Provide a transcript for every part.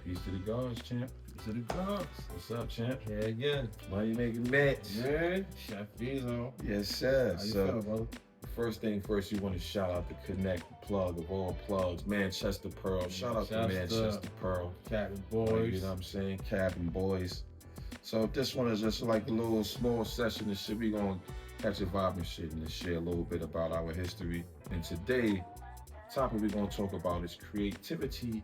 Peace to the gods, champ. Peace to the gods. What's up, champ? Yeah, again. Money making Mitch. Yeah, Chef Beezy. Yes, sir. How you feel, brother? First thing first, you want to shout out the Connect, the plug of all plugs, Manchester Pearl. Shout out to Manchester Pearl. Cabin Boys. You know what I'm saying? Cabin Boys. So this one is just like a little small session and shit. We gonna catch a vibe and shit and share a little bit about our history. And today, topic we're gonna talk about is creativity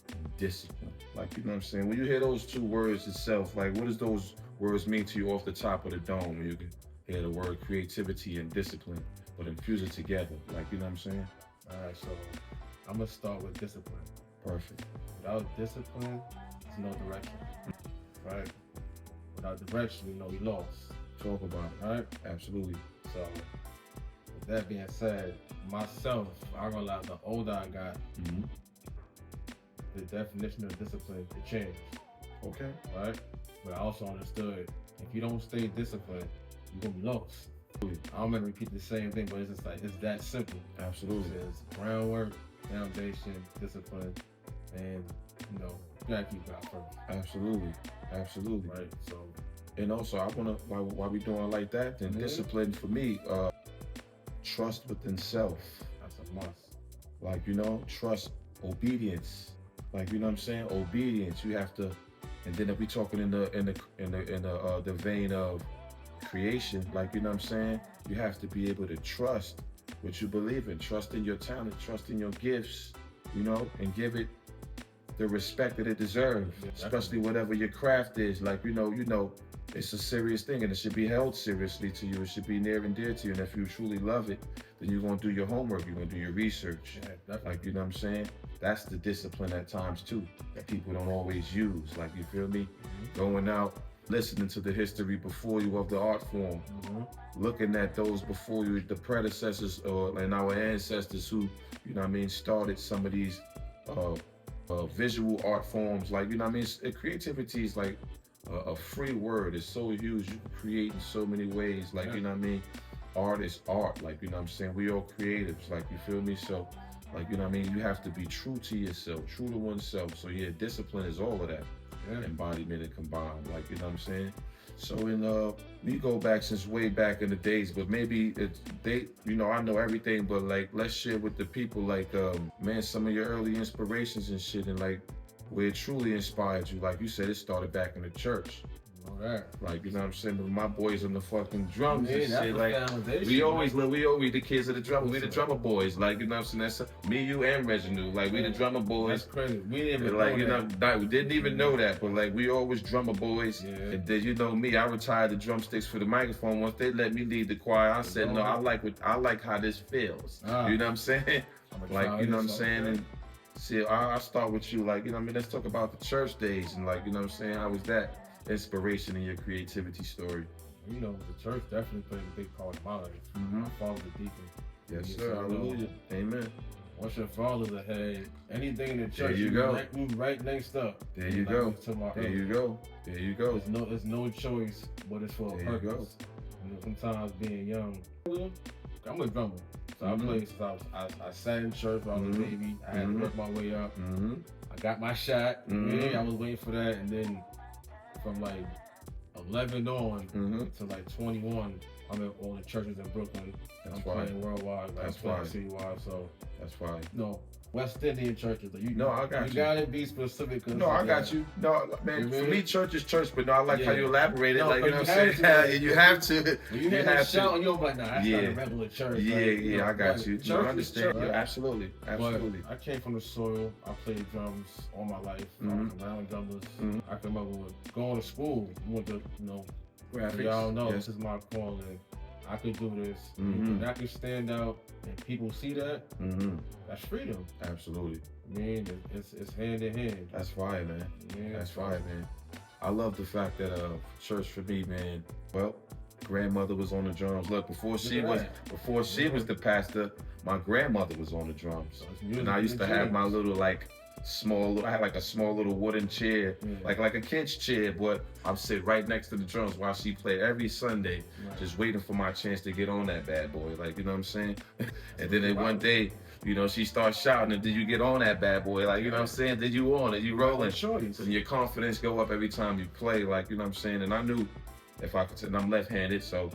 and discipline. Like, you know what I'm saying? When you hear those two words itself, like what does those words mean to you off the top of the dome? When you can hear the word creativity and discipline, but infuse it together. Like, you know what I'm saying? All right, so I'm gonna start with discipline. Perfect. Without discipline, there's no direction. Right? Without direction, you know we lost. Talk about it. All right? Absolutely. So, with that being said, myself, I realized the older I got, the definition of discipline it changed. Okay. Right? But I also understood if you don't stay disciplined, you're gonna be lost. I'm gonna repeat the same thing, but it's just like it's that simple. Absolutely. It's groundwork, foundation, discipline, and you know, you gotta keep God first. Absolutely. Absolutely. Right. So and also I wanna while we doing it like that, then discipline for me, trust within self. that's a must. Like, you know, trust, obedience. Like, you know what I'm saying? Obedience. You have to, and then if we talking in the vein of creation, like, you know what I'm saying? You have to be able to trust what you believe in, trust in your talent, trust in your gifts, you know, and give it the respect that it deserves, especially whatever your craft is. Like, you know, it's a serious thing and it should be held seriously to you. It should be near and dear to you. And if you truly love it, then you're going to do your homework. You're going to do your research. Yeah, definitely. Like, you know what I'm saying? That's the discipline at times too, that people don't always use. Like, you feel me? Going out, listening to the history before you of the art form, looking at those before you, the predecessors and our ancestors who, you know what I mean, started some of these visual art forms. Like, you know what I mean? Creativity is like a free word. It's so huge. You can create in so many ways. Like, you know what I mean? Art is art. Like, you know what I'm saying? We all creatives. Like, you feel me? So, like, you know what I mean? You have to be true to yourself, true to oneself. So yeah, discipline is all of that. Embodiment and combined, like, you know what I'm saying? So we go back since way back in the days, but maybe you know, I know everything, but like, let's share with the people, like, man, some of your early inspirations and shit, and like, where it truly inspired you. Like you said, it started back in the church. Right. Like, you know what I'm saying? But my boys on the fucking drums and shit. Like, foundation. we the kids of the drummer. We the drummer boys. Like, you know what I'm saying? That's me, you, and Reginald. Like, we the drummer boys. That's crazy. We didn't even like, know you know, we didn't even know that, but like, we always drummer boys. Yeah. And then, you know me, I retired the drumsticks for the microphone. Once they let me lead the choir, I said, no, I like how this feels. You know what I'm saying? Like, you know what I'm saying? And see, I'll start with you. Like, you know what I mean? Let's talk about the church days and, like, you know what I'm saying? How was that inspiration in your creativity story? You know, the church definitely played a big part in my life. My father's a deacon. Yes, sir. Hallelujah. Amen. Once your father's ahead, anything in the church, there you go. Move right next up. There you go. There you go. There you go. There's no choice, but it's for a purpose. You know, sometimes being young, I'm a drummer. So I played since I sat in church when I was a baby. I had to work my way up. I got my shot. I was waiting for that, and then from like 11 on to like 21, I'm in all the churches in Brooklyn. I'm playing worldwide. Like, I'm playing citywide. So that's fine. No, West Indian churches. I got you. You gotta be specific. No, I got you. No, man, for me, church is church, but no, I like how you elaborated. No, like, you know what I'm saying? You have to. When you have to shout, you're like, nah, that's not a regular church. Yeah, I got you. Church I understand. Church, absolutely. But I came from the soil. I played drums all my life. I was around drummers. I can remember going to school. Went to, you know, graphics. Y'all know this is my calling. I could do this. And I can stand out and people see that. That's freedom. Absolutely. I mean, it's hand in hand. That's fire, man. That's fire, man. I love the fact that church for me, man. Well, grandmother was on the drums. Look, before she was the pastor, my grandmother was on the drums. And I used to have my little I had like a small little wooden chair, like a kid's chair, but I'm sitting right next to the drums while she played every Sunday, just waiting for my chance to get on that bad boy. Like, you know what I'm saying? And then one day, you know, she starts shouting, and did you get on that bad boy? Like, you know what I'm saying? Did you on it? You rolling? Shorties. And your confidence go up every time you play, like, you know what I'm saying? And I knew if I could, and I'm left-handed, so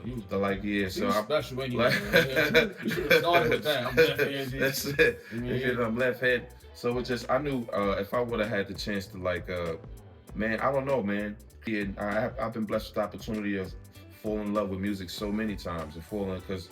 so I'm special anyway. You should have started with that. I'm left-handed. That's it. I'm left-handed. So it just, I knew if I would have had the chance to man, I don't know, man. And I've been blessed with the opportunity of falling in love with music so many times and falling, because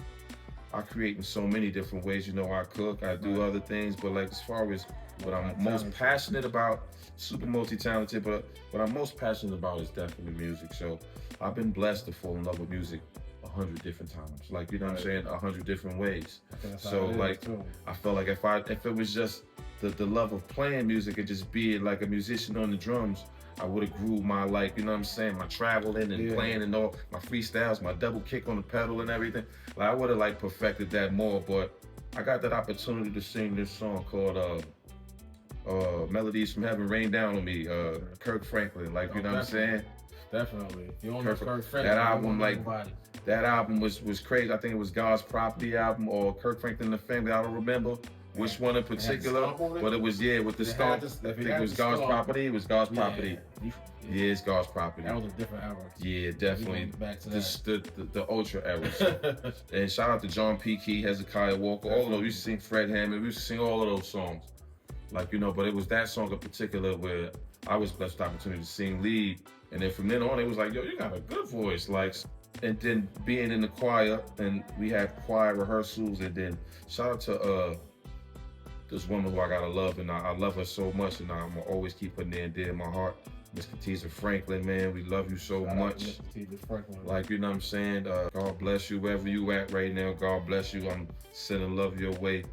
I create in so many different ways. You know, I cook, I do other things, but like as far as what I'm most passionate about, super multi-talented, but what I'm most passionate about is definitely music. So I've been blessed to fall in love with music 100 different times, like, you know what I'm saying, 100 different ways. So like, I felt like if it was just the love of playing music and just being like a musician on the drums, I would have grew my, like, you know what I'm saying, my traveling and playing and all my freestyles, my double kick on the pedal and everything. Like, I would have like perfected that more, but I got that opportunity to sing this song called Melodies from Heaven Rain Down on Me, Kirk Franklin, like, you know what I'm saying? Definitely. You only Kirk Franklin. That album, that album was crazy. I think it was God's Property album or Kirk Franklin and the Family. I don't remember which one in particular, but it was, with the stomp. I think it was God's Property. It was God's Property. Yeah, it's God's Property. That was a different era. Yeah, definitely. Back to the ultra era. And shout out to John P. Key, Hezekiah Walker, all of those. We used to sing Fred Hammond. We used to sing all of those songs. Like, you know, but it was that song in particular where I was blessed with the opportunity to sing lead. And then from then on, it was like, yo, you got a good voice. Like, and then being in the choir, and we had choir rehearsals, and then shout out to this woman who I gotta love, and I love her so much, and I'm gonna always keep her near and dear in my heart. Miss Kateeza Franklin, man, we love you so much. Like, you know what I'm saying? God bless you wherever you at right now. God bless you. I'm sending love your way.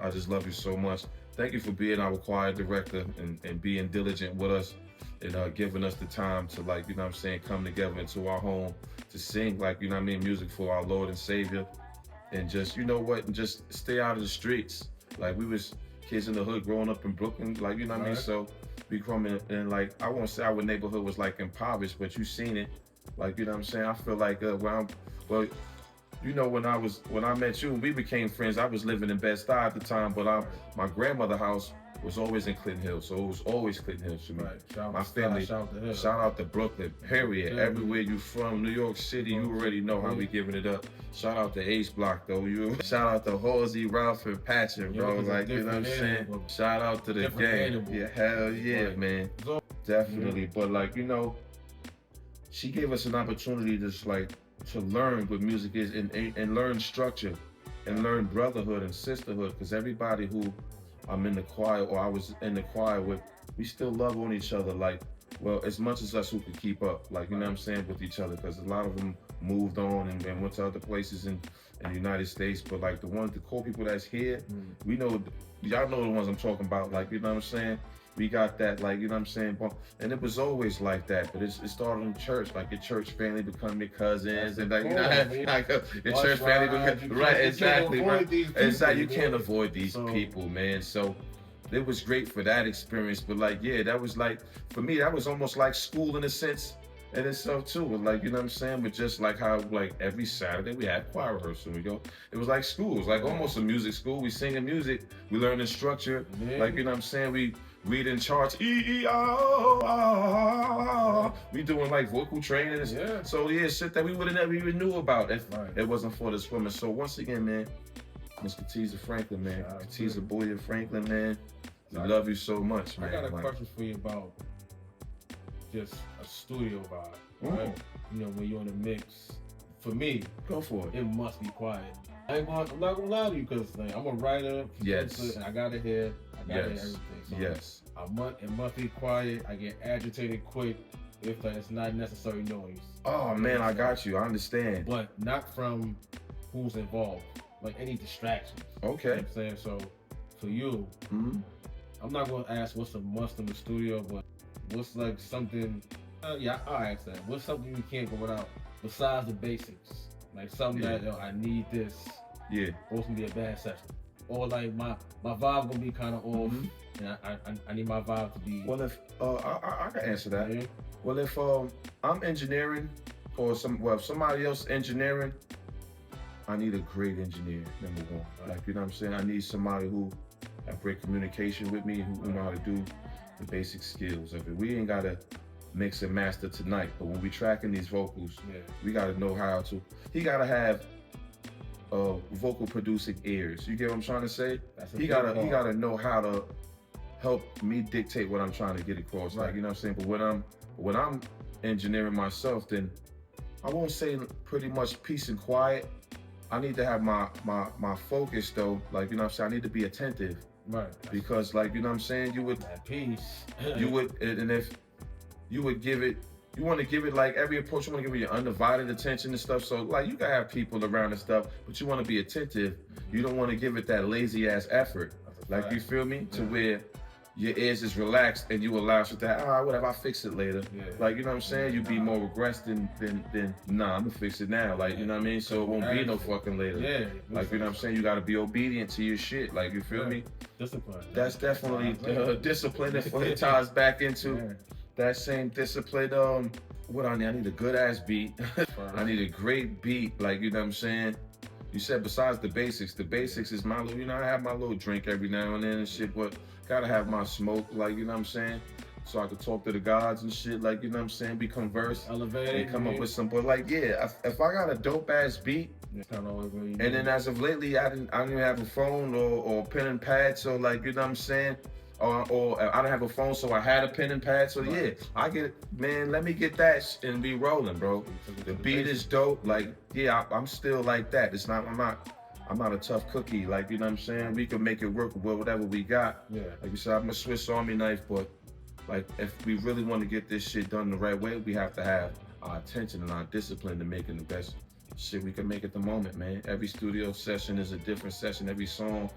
I just love you so much. Thank you for being our choir director and being diligent with us and giving us the time to, like, you know what I'm saying, come together into our home to sing, like, you know what I mean, music for our Lord and Savior. And just, you know what, and just stay out of the streets. Like, we was kids in the hood growing up in Brooklyn, like, you know what I mean? So we come in, like, I won't say our neighborhood was like impoverished, but you seen it. Like, you know what I'm saying? I feel like, you know, when I met you and we became friends, I was living in Bed-Stuy at the time, but my grandmother's house was always in Clinton Hill, so it was always Clinton Hills for me. My family, shout out to Brooklyn, period. Everywhere you from, New York City, you already know how we giving it up. Shout out to Ace Block, though. Shout out to Halsey, Ralph, and Patchen, bro. Like, you know what I'm saying? Shout out to the gang. Yeah, hell yeah, man. Definitely. But, like, you know, she gave us an opportunity to learn what music is and learn structure and learn brotherhood and sisterhood, because everybody who I'm in the choir or I was in the choir with, we still love on each other, like, well, as much as us who could keep up, like, you know what I'm saying, with each other, because a lot of them moved on and went to other places in the United States, but like the core people that's here, we know, y'all know the ones I'm talking about, like, you know what I'm saying? We got that, like, you know what I'm saying? And it was always like that, but it started in church, like your church family become your cousins, and like, you know, like your church family become, right, exactly, right. Exactly, you can't avoid these people, man. So it was great for that experience, but like, yeah, that was like, for me, that was almost like school in a sense in itself too. Like, you know what I'm saying? But just like how, like, every Saturday we had choir rehearsal, it was like school. It was like almost a music school. We singing music, we learning structure, like, you know what I'm saying? We reading charts, we doing like vocal training. So yeah, shit that we would have never even knew about if it wasn't for this woman. So once again, man, Miss Kateeza Franklin, man, Kateeza Boyer Franklin, man, we love you so much, man. I got a question for you about just a studio vibe, right? You know, when you're in the mix, for me, go for it. It must be quiet. I'm not gonna lie to you, because like, I'm a writer, producer, and I gotta hear everything. So it must be quiet. I get agitated quick if it's not necessary noise. Oh man, I got you. I understand. But not from who's involved. Like any distractions. Okay. You know what I'm saying? So for you, I'm not gonna ask what's a must in the studio, but what's like something? I'll ask that. What's something you can't go without besides the basics? Like something that I need this. Yeah. Or it's gonna be a bad session. Or like my vibe gonna be kind of off, and I need my vibe to be. Well, if I can answer that. Yeah. Well, if I'm engineering, or if somebody else engineering, I need a great engineer, number one. Like, you know what I'm saying? I need somebody who have great communication with me, who know how to do the basic skills of it. We ain't gotta mix and master tonight, but when we tracking these vocals, we gotta know how to. He gotta have vocal producing ears. You get what I'm trying to say? He gotta know how to help me dictate what I'm trying to get across. Like, you know what I'm saying? But when I'm engineering myself, then I won't say pretty much peace and quiet. I need to have my focus though. Like, you know what I'm saying? I need to be attentive. Right. Because, like, you know what I'm saying? You would peace. You would, and if you would give it, you want to give it like every approach, you want to give it your undivided attention and stuff. So like, you can have people around and stuff, but you want to be attentive. You don't want to give it that lazy ass effort. Like, you feel me? To where your ears is relaxed and you allow shit that, whatever, I'll fix it later. Like, you know what I'm saying? You be more regressed than nah, I'm gonna fix it now. Like, you know what I mean? So it won't be no fucking later. Like, you know what I'm saying? You gotta be obedient to your shit. Like, you feel me? Discipline. That's definitely discipline. It ties back into that same discipline. What I need a good ass beat. I need a great beat. Like, you know what I'm saying? You said besides the basics is my little, you know, I have my little drink every now and then and shit, but gotta have my smoke, like, you know what I'm saying? So I could talk to the gods and shit, like, you know what I'm saying? We converse, elevate, and come up with some, but like, if I got a dope ass beat, and then as of lately, I don't even have a phone or pen and pad, so like, you know what I'm saying? Or I don't have a phone, so I had a pen and pad. So I get it, man. Let me get that and be rolling, bro. The beat is dope. Like, I'm still like that. It's not. I'm not a tough cookie. Like, you know what I'm saying? We can make it work with whatever we got. Like you said, I'm a Swiss Army knife, but like, if we really want to get this shit done the right way, we have to have our attention and our discipline to making the best shit we can make at the moment, man. Every studio session is a different session. Every song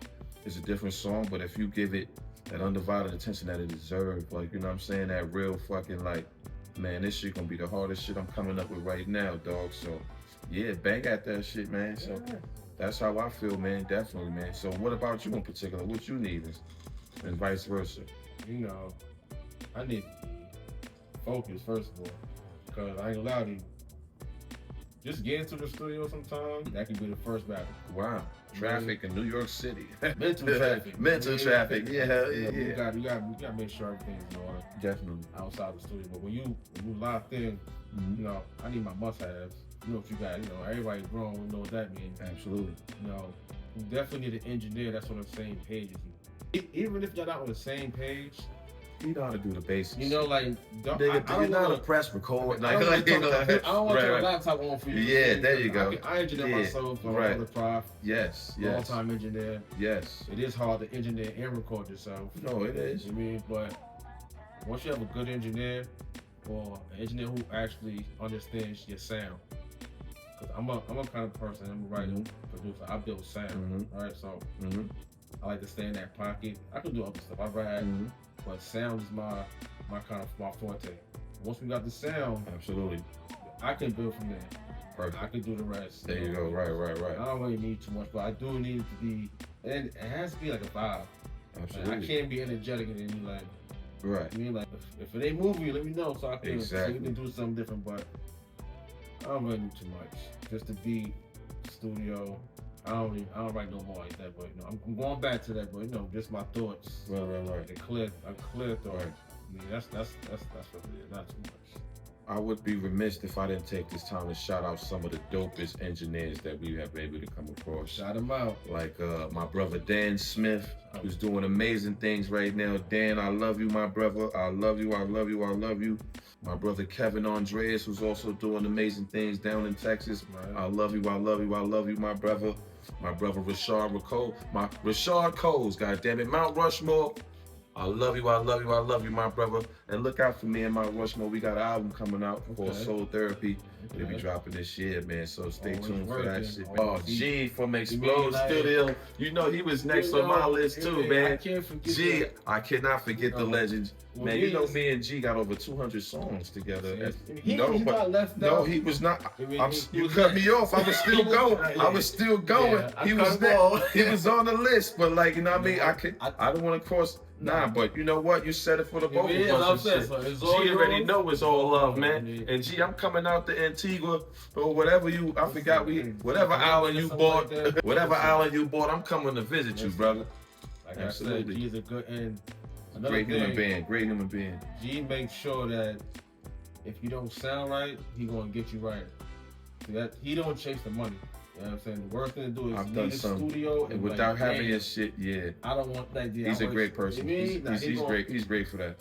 is a different song. But if you give it that undivided attention that it deserves, like, you know what I'm saying, that real fucking, like, man, this shit gonna be the hardest shit I'm coming up with right now, dog. So bang at that shit, man. So that's how I feel, man, definitely, man. So what about you in particular? What you need is, and vice versa? You know, I need focus, first of all, because I ain't allowed to just get into the studio sometimes. That can be the first battle. Wow. Traffic in New York City. Mental traffic. Mental traffic. Yeah. You gotta make sure everything's in order. Definitely. Outside the studio, but when you locked in, you know, I need my must-haves. You know what you got. You know, everybody grown. We know what that means. Absolutely. You know, you definitely need an engineer that's on the same page as you. Even if you're not on the same page, you know how to do the basics. You know, like, I don't know how to press record. I don't want your laptop on for you. Yeah, there you go. I engineer myself. I'm a prof. Yes. Long-time engineer. Yes. It is hard to engineer and record yourself. No, it is. I mean, but once you have a good engineer, or an engineer who actually understands your sound, because I'm a kind of person, I'm a writer, producer, I build sound, right? So I like to stay in that pocket. I can do other stuff, I rap, but sound is my forte. Once we got the sound, absolutely, I can build from there. Perfect. I can do the rest. There you go, right. I don't really need too much, but I do need it to be, and it has to be like a vibe. Absolutely. Like, I can't be energetic and then you like, right. I mean, like, if it ain't moving you, let me know so I can so we can do something different. But I don't really need too much. Just the beat, studio. I don't write no more like that. But you know, I'm going back to that. But you know, just my thoughts. Right. A clear thought. Right. I mean, that's what it is. Not too much. I would be remiss if I didn't take this time to shout out some of the dopest engineers that we have been able to come across. Shout them out. Like my brother Dan Smith, who's doing amazing things right now. Dan, I love you, my brother. I love you. My brother Kevin Andreas, who's also doing amazing things down in Texas. Right. I love you, my brother. My brother Rashard Coles, goddammit, Mount Rushmore. I love you, my brother. And look out for me and Mount Rushmore. We got an album coming out called Soul Therapy. We'll be dropping this year, man. So stay tuned for that shit. Oh, G from Explode Studio. You know he was next on my list too, man. G, I cannot forget the legends. Man, you know me and G got over 200 songs together. No, he was not. You cut me off. I was still going. He was on the list, but like, you know what I mean? I don't want to cross. Nah, but you know what? You said it for the both of us. She already know it's all love, man. And G, I'm coming out to Antigua or whatever whatever island you bought, whatever island you bought, I'm coming to visit you, brother. Like absolutely. I said, G's a good and great human being. G makes sure that if you don't sound right, he gonna get you right. See that he don't chase the money. You know what I'm saying? The worst thing to do is leave the studio and without having his shit. Yeah, I don't want that. He's a great person. He's great. He's great for that.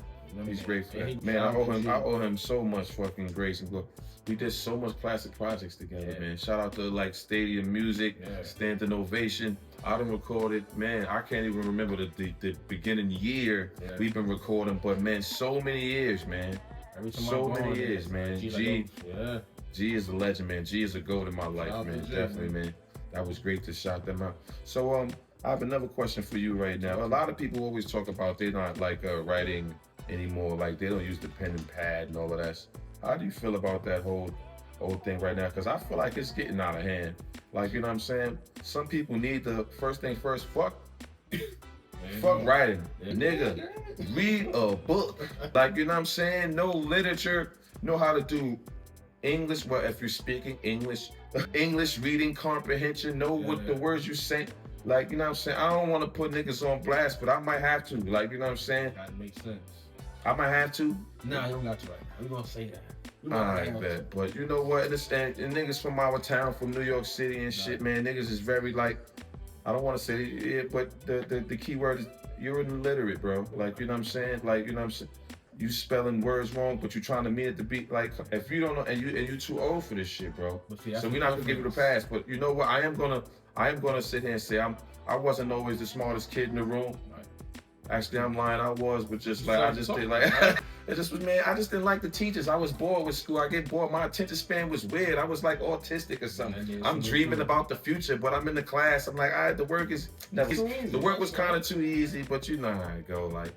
He's great for that. Man, I owe him so much fucking grace and glory. We did so much classic projects together, man. Shout out to like Stadium Music, Standing Ovation. I done recorded, man. I can't even remember the beginning year we've been recording, but man, so many years, man. So many years, man. G is a legend, man. G is a goat in my life, man. Definitely, man. That was great to shout them out. So, I have another question for you right now. A lot of people always talk about they're not like writing anymore. Like they don't use the pen and pad and all of that. How do you feel about that whole thing right now? Because I feel like it's getting out of hand. Like, you know what I'm saying? Some people need the first thing first. Fuck writing. Nigga, read a book. Like, you know what I'm saying? No literature. Know how to do English, well, if you're speaking English, English reading comprehension, know what the words you say. Like, you know what I'm saying? I don't want to put niggas on blast, but I might have to. Like, you know what I'm saying? That makes sense. I might have to. Nah, you don't got to right now. We're going to say that. I bet. But you know what? And niggas from our town, from New York City and shit, man, niggas is very like, I don't want to say it, but the key word is you're illiterate, bro. Like, you know what I'm saying? Like, you know what I'm saying? You spelling words wrong, but you trying to mean it to be like, if you don't know, and you too old for this shit, bro. So we're not gonna give you the pass. But you know what? I am gonna sit here and say I wasn't always the smartest kid in the room. Actually, I'm lying. I was, but just like I just did like it just was, man. I just didn't like the teachers. I was bored with school. I get bored. My attention span was weird. I was like autistic or something. I'm dreaming about the future, but I'm in the class. I'm like, all right, the work was kind of too easy, but you know how it go, like.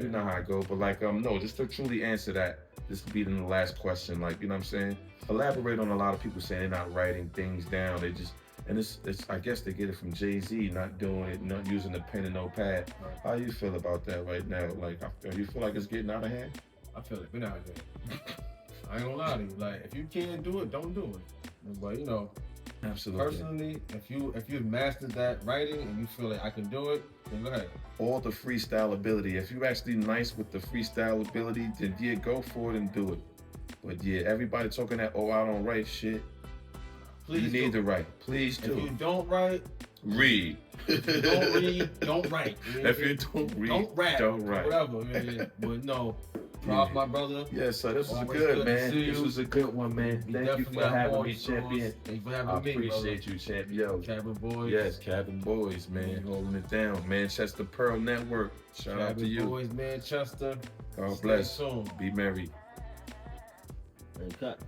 You know how I go, but like, no, just to truly answer that, this will be the last question, like, you know what I'm saying? Elaborate on a lot of people saying they're not writing things down, they just, and it's I guess they get it from Jay-Z, not doing it, not using a pen and no pad. How you feel about that right now? Like, you feel like it's getting out of hand? I feel like we're out of hand. I ain't gonna lie to you, like, if you can't do it, don't do it. But, you know, absolutely. Personally, if you've mastered that writing and you feel like I can do it, then go ahead. All the freestyle ability. If you're actually nice with the freestyle ability, then yeah, go for it and do it. But yeah, everybody talking that, oh, I don't write shit. Please you need to write. Please do. If you don't write, read. If you don't read, don't write. If you don't read, don't rap. Don't write. Whatever, man. But no. Props, my brother. Yes, sir. This was good, man. This was a good one, man. Thank you for having me, champion. Thank you for having me, appreciate you, champion. Yo, Cabin Boyz. Yes, Cabin Boyz, man. Holding it down. Manchester Pearl Network. Shout out to you. Cabin Boyz, Manchester. God bless. Stay soon. Be merry. Cut.